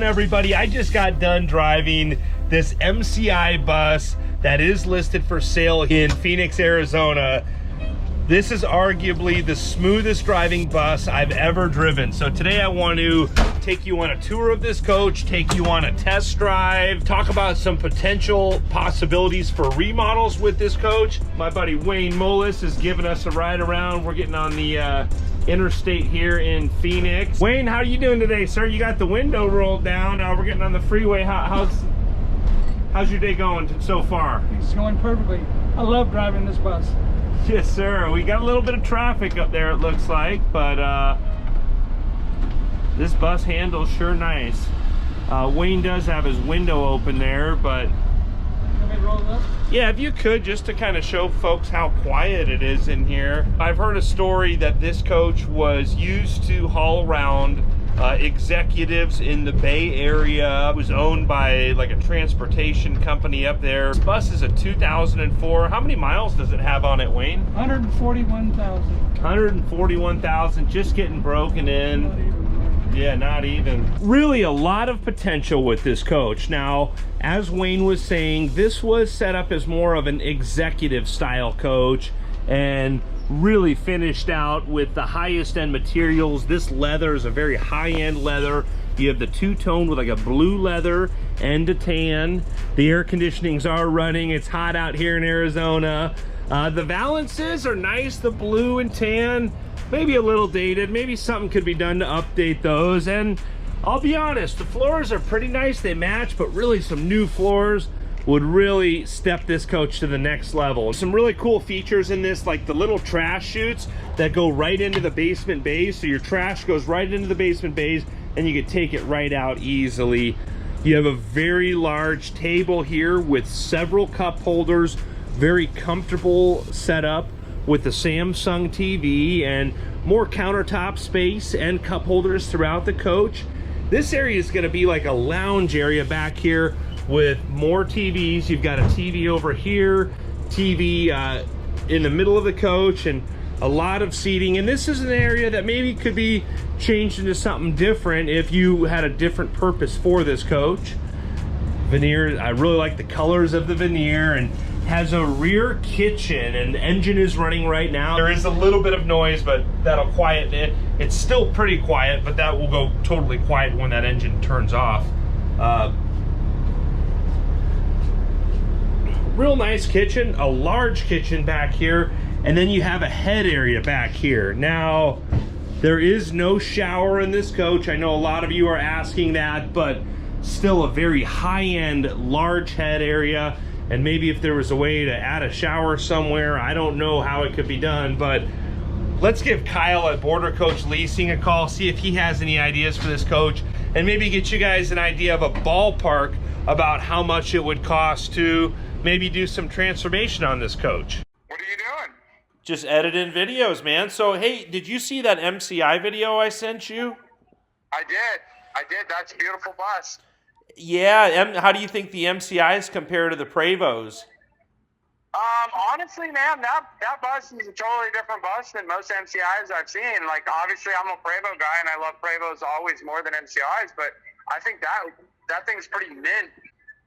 everybody? I just got done driving this MCI bus that is listed for sale in Phoenix, Arizona. This is arguably the smoothest driving bus I've ever driven. So today I want to take you on a tour of this coach, take you on a test drive, talk about some potential possibilities for remodels with this coach. My buddy Wayne Mullis is giving us a ride around. We're getting on the interstate here in Phoenix. Wayne, how are you doing today, sir? You got the window rolled down. We're getting on the freeway. How's your day going so far? It's going perfectly. I love driving this bus. Yes, sir. We got a little bit of traffic up there, it looks like, but this bus handles sure nice. Wayne does have his window open there, but Can we roll it up? yeah, if you could, just to kind of show folks how quiet it is in here. I've heard a story that this coach was used to haul around executives in the Bay Area. It was owned by like a transportation company up there. This bus is a 2004. How many miles does it have on it, Wayne? 141,000. 141,000, just getting broken in. Yeah, not even. Really a lot of potential with this coach. Now, as Wayne was saying, this was set up as more of an executive style coach and really finished out with the highest end materials. This leather is a very high-end leather. You have the two-tone with like a blue leather and a tan. The air conditionings are running. It's hot out here in Arizona. The valances are nice, the blue and tan. Maybe a little dated. Maybe something could be done to update those. And I'll be honest, the floors are pretty nice. They match, but really some new floors would really step this coach to the next level. Some really cool features in this, like the little trash chutes that go right into the basement bays. So your trash goes right into the basement bays and you can take it right out easily. You have a very large table here with several cup holders, very comfortable setup with the Samsung TV and more countertop space and cup holders throughout the coach. This area is gonna be like a lounge area back here with more TVs. You've got a TV over here, TV in the middle of the coach, and a lot of seating. And this is an area that maybe could be changed into something different if you had a different purpose for this coach. Veneer, I really like the colors of the veneer, and has a rear kitchen, and the engine is running right now. There is a little bit of noise, but that'll quiet it. It's still pretty quiet, but that will go totally quiet when that engine turns off. Real nice kitchen, a large kitchen back here, and then you have a head area back here. Now, there is no shower in this coach. I know a lot of you are asking that, but still a very high-end, large head area. And maybe if there was a way to add a shower somewhere, I don't know how it could be done, but let's give Kyle at Border Coach Leasing a call, see if he has any ideas for this coach, and maybe get you guys an idea of a ballpark about how much it would cost to maybe do some transformation on this coach. What are you doing? Just editing videos, man. So, hey, did you see that MCI video I sent you? I did. That's a beautiful bus. Yeah, how do you think the MCIs compare to the PREVOST? Honestly, man, that bus is a totally different bus than most MCIs I've seen. Like, obviously, I'm a Prevo guy, and I love Prevos always more than MCIs, but I think that thing's pretty mint.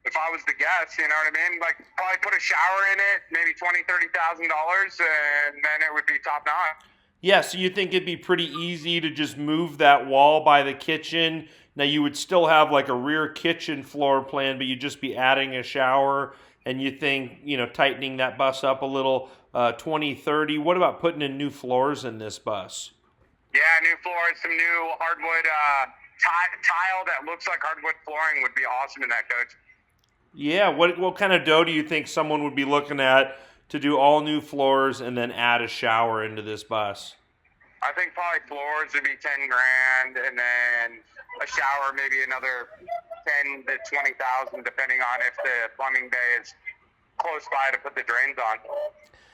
If I was to guess, you know what I mean? Like, probably put a shower in it, maybe $20,000, $30,000, and then it would be top notch. Yeah, so you think it'd be pretty easy to just move that wall by the kitchen. Now, you would still have like a rear kitchen floor plan, but you'd just be adding a shower, and you think, you know, tightening that bus up a little, 20, 30. What about putting in new floors in this bus? Yeah, new floors, some new hardwood tile that looks like hardwood flooring would be awesome in that coach. Yeah, what kind of dough do you think someone would be looking at to do all new floors and then add a shower into this bus? I think probably floors would be 10 grand, and then a shower maybe another 10 to 20,000, depending on if the plumbing bay is close by to put the drains on.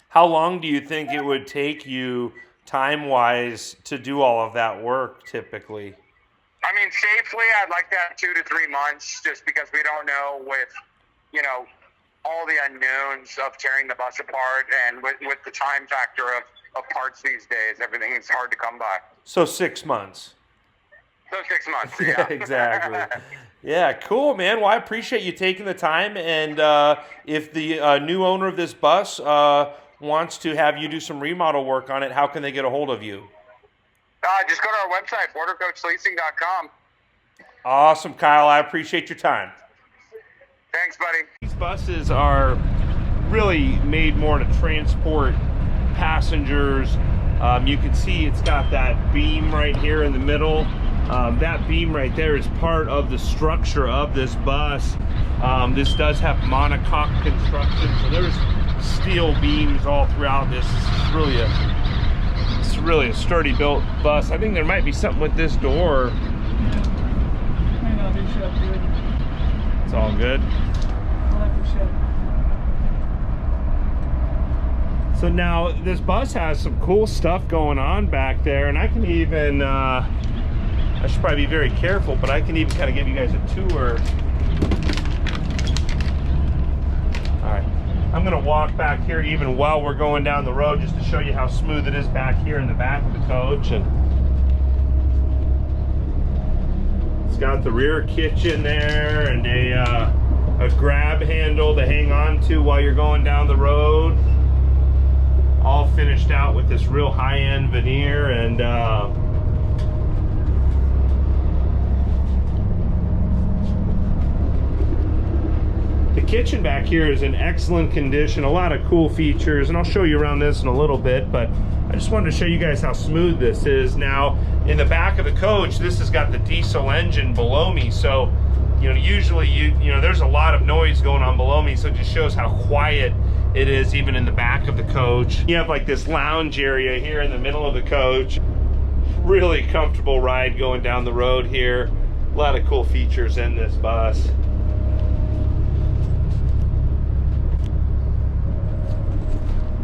How long do you think it would take you time-wise to do all of that work typically? I mean, safely, I'd like to have 2 to 3 months, just because we don't know with, you know, all the unknowns of tearing the bus apart, and with the time factor of parts these days, everything is hard to come by. So 6 months. So 6 months, Yeah, yeah. exactly. Yeah, cool, man. Well, I appreciate you taking the time. And if the new owner of this bus wants to have you do some remodel work on it, how can they get a hold of you? Just go to our website, bordercoachleasing.com. Awesome, Kyle. I appreciate your time. Thanks, buddy. These buses are really made more to transport passengers. You can see it's got that beam right here in the middle. That beam right there is part of the structure of this bus. This does have monocoque construction, so there's steel beams all throughout this. It's really a sturdy built bus. I think there might be something with this door. May not be shut good. It's all good. I'll have to shut. So now this bus has some cool stuff going on back there, and I can even I should probably be very careful, but I can even kind of give you guys a tour. All right, I'm gonna walk back here even while we're going down the road, just to show you how smooth it is back here in the back of the coach. And it's got the rear kitchen there, and a grab handle to hang on to while you're going down the road. All finished out with this real high-end veneer. And the kitchen back here is in excellent condition, a lot of cool features, and I'll show you around this in a little bit, but I just wanted to show you guys how smooth this is. Now, in the back of the coach, this has got the diesel engine below me, so usually you know there's a lot of noise going on below me, so it just shows how quiet it is even in the back of the coach. You have like this lounge area here in the middle of the coach. Really comfortable ride going down the road here. A lot of cool features in this bus.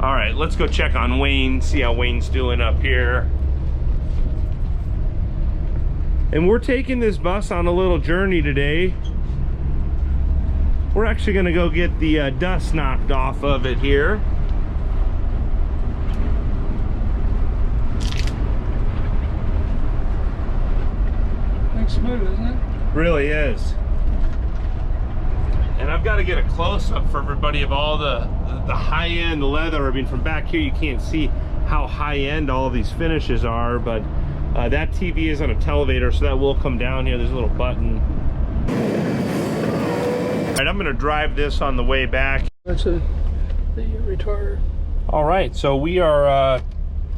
All right, let's go check on Wayne, see how Wayne's doing up here. And we're taking this bus on a little journey today. We're actually gonna go get the dust knocked off of it here. Looks smooth, isn't it? Really is. And I've got to get a close-up for everybody of all the high-end leather. I mean, from back here you can't see how high-end all of these finishes are, but that TV is on a televator, so that will come down here. There's a little button. All right, I'm going to drive this on the way back. That's the retarder. All right, so we are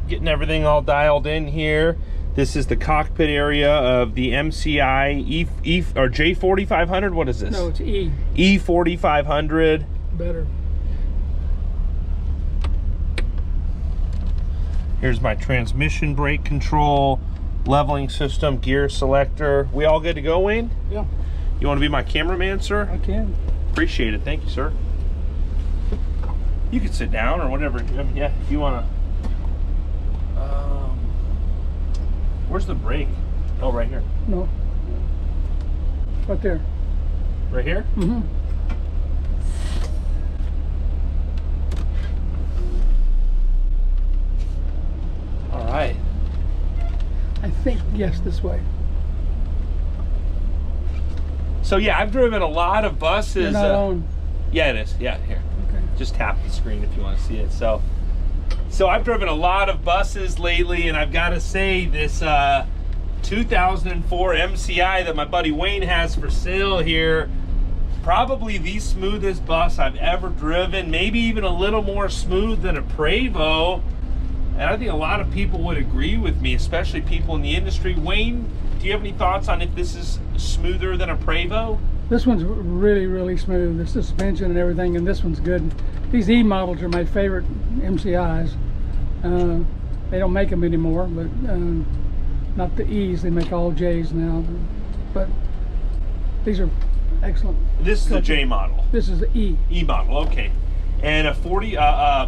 getting everything all dialed in here. This is the cockpit area of the MCI or J4500. What is this? No, it's E. E4500. Better. Here's my transmission brake control, leveling system, gear selector. We all good to go, Wayne? Yeah. You want to be my cameraman, sir? I can. Appreciate it. Thank you, sir. You can sit down or whatever. Yeah, if you want to. Where's the brake? Oh, right here. No. Right there. Right here? Mm-hmm. All right. I think, yes, this way. So yeah, I've driven a lot of buses. You're not on. Yeah, it is. Yeah, here. Okay. Just tap the screen if you want to see it. So I've driven a lot of buses lately, and I've got to say this 2004 MCI that my buddy Wayne has for sale here, probably the smoothest bus I've ever driven, maybe even a little more smooth than a Prevo. And I think a lot of people would agree with me, especially people in the industry. Wayne, do you have any thoughts on if this is smoother than a Prevo? This one's really, really smooth. The suspension and everything, and this one's good. These E models are my favorite MCIs. They don't make them anymore, but not the E's. They make all J's now. But these are excellent. This is a J model. This is the E. E model, okay. And a 40,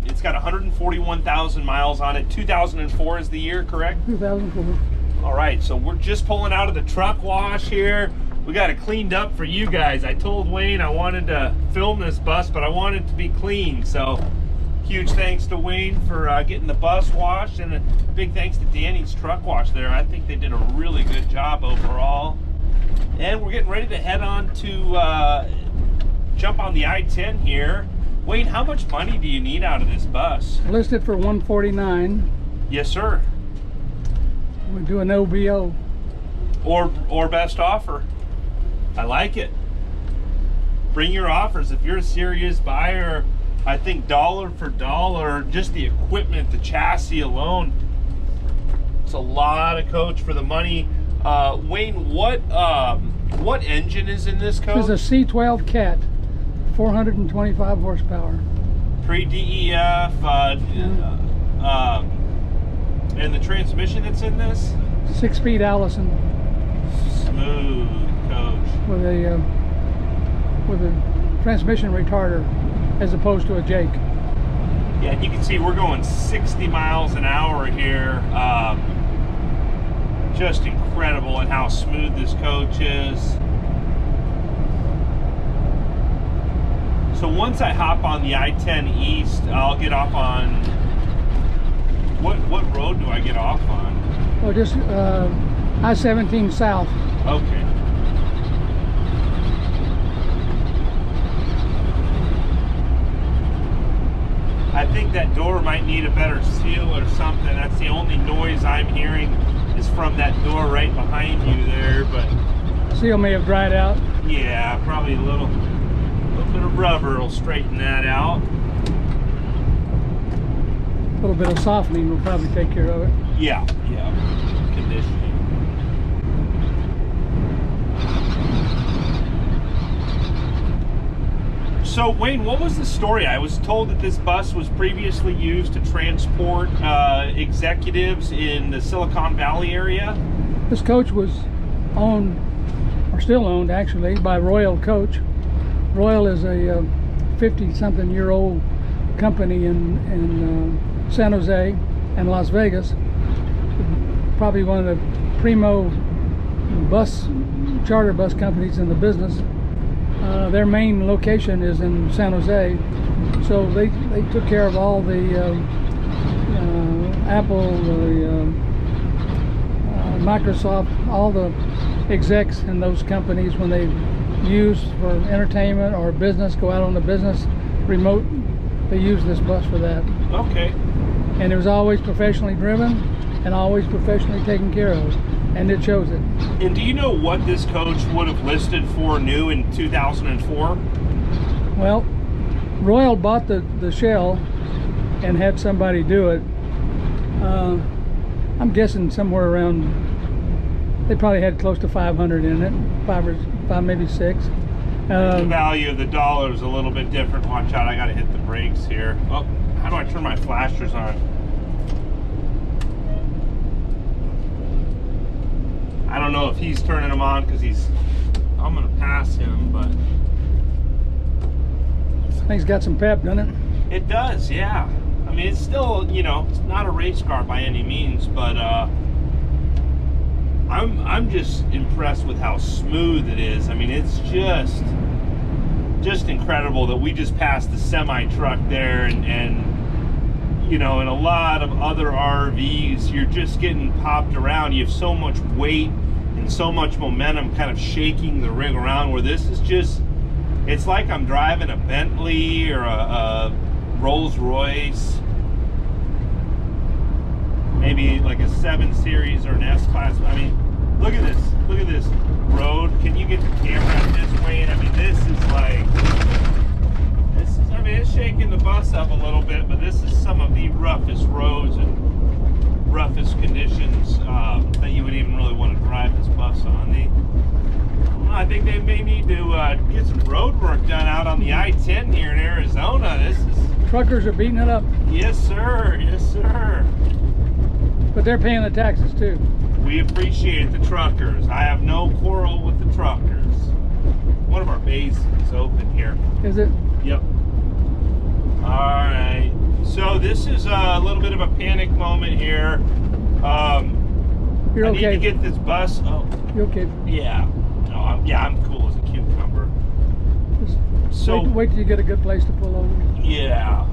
it's got 141,000 miles on it. 2004 is the year, correct? 2004. All right, so we're just pulling out of the truck wash here. We got it cleaned up for you guys. I told Wayne I wanted to film this bus, but I wanted it to be clean. So huge thanks to Wayne for getting the bus washed, and a big thanks to Danny's Truck Wash there. I think they did a really good job overall. And we're getting ready to head on to jump on the I-10 here. Wayne, how much money do you need out of this bus? Listed for $149. Yes, sir. We'll do an OBO. Or best offer. I like it. Bring your offers. If you're a serious buyer, I think dollar for dollar, just the equipment, the chassis alone, it's a lot of coach for the money. Wayne, what engine is in this coach? This is a C12 Cat, 425 horsepower. Pre-DEF, and the transmission that's in this? 6-speed Allison. Smooth coach. With a transmission retarder as opposed to a Jake. Yeah, and you can see we're going 60 miles an hour here. Just incredible at how smooth this coach is. So once I hop on the I-10 East, I'll get off on, what road do I get off on? Well, just I-17 South. Okay. I think that door might need a better seal or something. That's the only noise I'm hearing is from that door right behind you there, but Seal may have dried out. yeah, probably a little bit of rubber will straighten that out. A little bit of softening will probably take care of it. Yeah, conditioning. So Wayne, what was the story? I was told that this bus was previously used to transport executives in the Silicon Valley area. This coach was owned, or still owned actually, by Royal Coach. Royal is a 50-something-year-old company in San Jose and Las Vegas. Probably one of the primo charter bus companies in the business. Their main location is in San Jose, so they took care of all the Apple, Microsoft, all the execs in those companies when they use for entertainment or business, go out on the business remote, they use this bus for that. Okay. And it was always professionally driven and always professionally taken care of, and it shows it. And do you know what this coach would have listed for new in 2004? Well, Royal bought the shell and had somebody do it. I'm guessing somewhere around, they probably had close to 500 in it, five, maybe 6. The value of the dollar is a little bit different. Watch out, I gotta hit the brakes here. Oh, how do I turn my flashers on? I don't know if he's turning them on because I'm gonna pass him, but Thing's got some pep, doesn't it? it does, yeah. I mean, it's still, it's not a race car by any means, but I'm just impressed with how smooth it is. I mean, it's just incredible that we just passed the semi truck there, and in a lot of other RVs, you're just getting popped around. You have so much weight and so much momentum kind of shaking the rig around, where this is just, it's like I'm driving a Bentley or a Rolls Royce, maybe like a 7 Series or an S-Class. I mean, look at this road. Can you get the camera on this, Wayne? I mean, it's shaking the bus up a little bit, but this is some of the roughest roads and roughest conditions that you would even really want to drive this bus on. I think they may need to get some road work done out on the I-10 here in Arizona. Truckers are beating it up. Yes, sir. Yes, sir. But they're paying the taxes too. We appreciate the truckers. I have no quarrel with the truckers. One of our bays is open here. Is it? Yep. All right. So this is a little bit of a panic moment here. You're okay. I need to get this bus. Oh. You're okay. Yeah. No, I'm cool as a cucumber. Just wait till you get a good place to pull over. Yeah.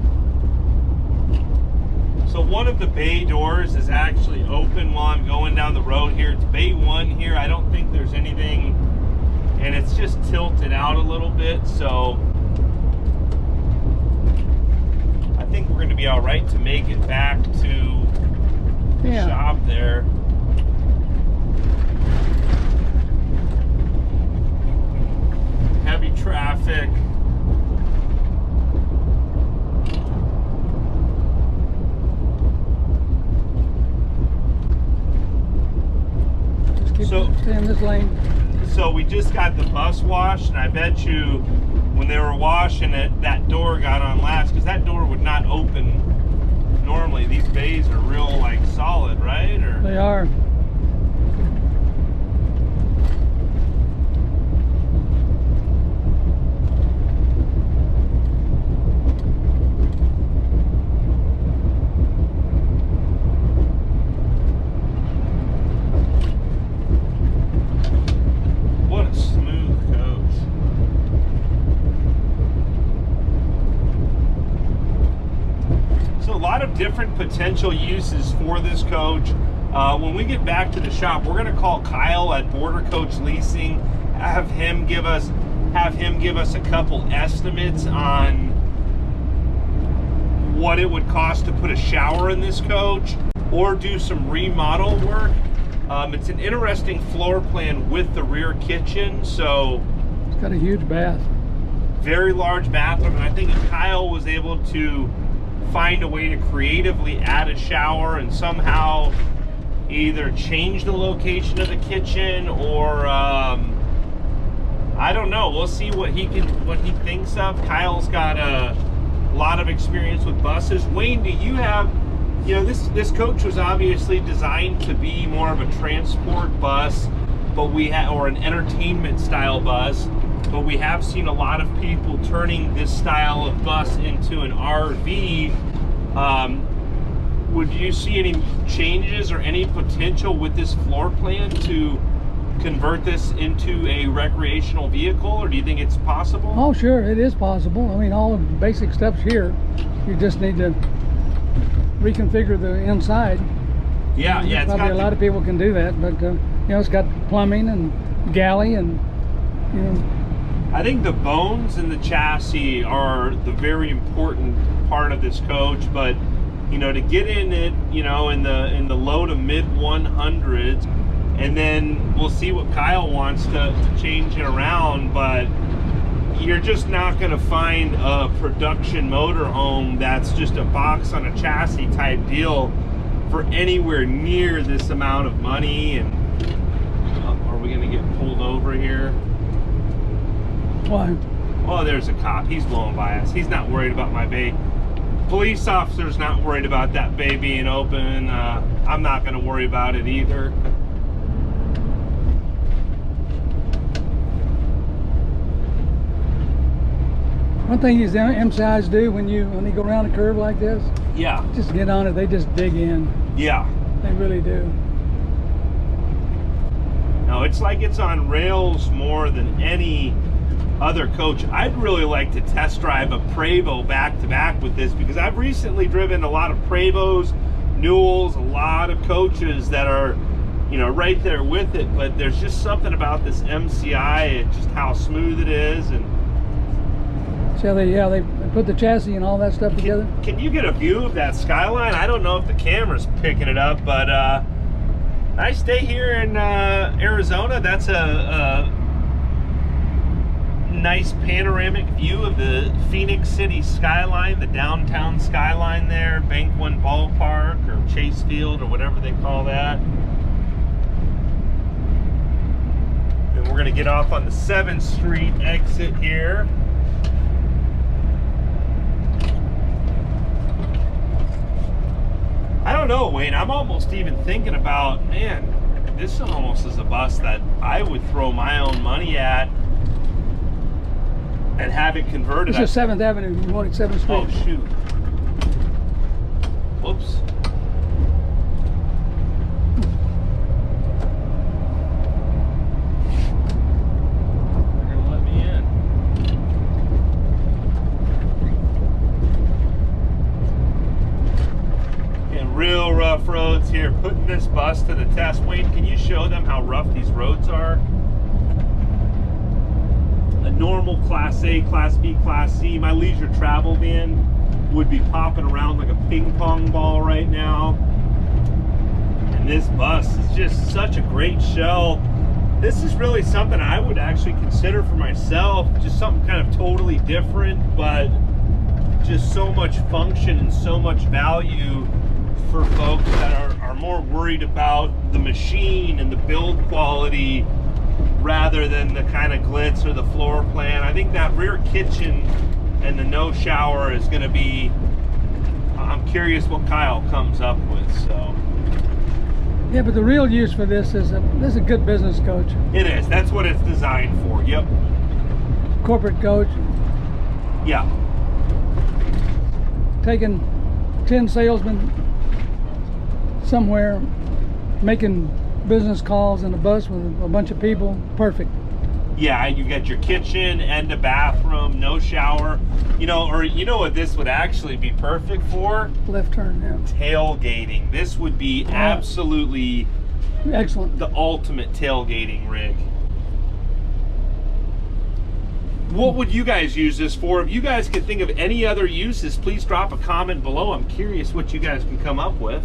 So one of the bay doors is actually open while I'm going down the road here. It's bay 1 here. I don't think there's anything and it's just tilted out a little bit, so I think we're going to be all right to make it back to the shop there. Heavy traffic. Just keep stay in this lane. So we just got the bus washed, and I bet you when they were washing it, that door got unlatched, because that door would not open normally. These bays are real, like, solid, right? Or they are. what a smooth coach. So a lot of different potential uses for this coach. When we get back to the shop, we're going to call Kyle at Border Coach Leasing, have him give us a couple estimates on what it would cost to put a shower in this coach or do some remodel work. It's an interesting floor plan with the rear kitchen, so It's got a huge bath. very large bathroom, and I think if Kyle was able to find a way to creatively add a shower and somehow either change the location of the kitchen or I don't know, we'll see what he thinks of. Kyle's got a lot of experience with buses. Wayne, do you have, you know, this coach was obviously designed to be more of a transport bus, but or an entertainment style bus, but we have seen a lot of people turning this style of bus into an RV. Would you see any changes or any potential with this floor plan to convert this into a recreational vehicle, or do you think it's possible? Oh, sure, it is possible. I mean, all the basic steps here, you just need to reconfigure the inside. Yeah, yeah. Probably a lot of people can do that, but you know, it's got plumbing and galley, and you know. I think the bones in the chassis are the very important part of this coach, but you know, to get in it, you know, in the low to mid 100s, and then we'll see what Kyle wants to change it around, but you're just not going to find a production motorhome that's just a box on a chassis type deal for anywhere near this amount of money. And are we going to get pulled over here? Why? Oh, there's a cop. He's blowing by us. He's not worried about my bay. Police officer's not worried about that bay being open. I'm not going to worry about it either. One thing these MCIs do when they go around a curve like this, Yeah. just get on it, they just dig in. Yeah. They really do. No, it's like it's on rails more than any other coach. I'd really like to test drive a Prevo back to back with this, because I've recently driven a lot of Prevos, NEWELLs, a lot of coaches that are, you know, right there with it, but there's just something about this MCI, and just how smooth it is. And So they put the chassis and all that stuff together. Can you get a view of that skyline? I don't know if the camera's picking it up, but nice day here in Arizona. That's a nice panoramic view of the Phoenix City skyline, the downtown skyline there, Bank One Ballpark or Chase Field or whatever they call that. And we're gonna get off on the 7th Street exit here. I don't know, Wayne, I'm almost even thinking about, man, this almost is a bus that I would throw my own money at and have it converted. This is 7th Avenue. You wanted 7th Street. Oh, shoot. Whoops. They're gonna let me in. And real rough roads here. Putting this bus to the test. Wayne, can you show them how rough these roads are? normal Class A, Class B, Class C. My leisure travel van would be popping around like a ping pong ball right now. And this bus is just such a great shell. This is really something I would actually consider for myself, just something kind of totally different, but just so much function and so much value for folks that are more worried about the machine and the build quality rather than the kind of glitz or the floor plan. I think that rear kitchen and the no shower is going to be, I'm curious what Kyle comes up with. So Yeah, but the real use for this is a good business coach. it is. That's what it's designed for. Yep. Corporate coach. Yeah. Taking 10 salesmen somewhere, making business calls in a bus with a bunch of people. Perfect. Yeah, you got your kitchen and a bathroom, no shower. You know, or you know what this would actually be perfect for? Left turn now. Tailgating. This would be absolutely Excellent. the ultimate tailgating rig. What would you guys use this for? If you guys could think of any other uses, please drop a comment below. I'm curious what you guys can come up with.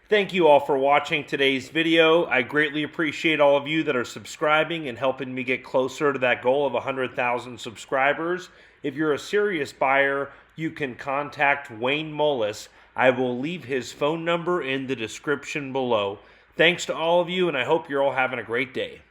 Thank you all for watching today's video. I greatly appreciate all of you that are subscribing and helping me get closer to that goal of 100,000 subscribers. If you're a serious buyer, you can contact Wayne Mullis. I will leave his phone number in the description below. Thanks to all of you, and I hope you're all having a great day.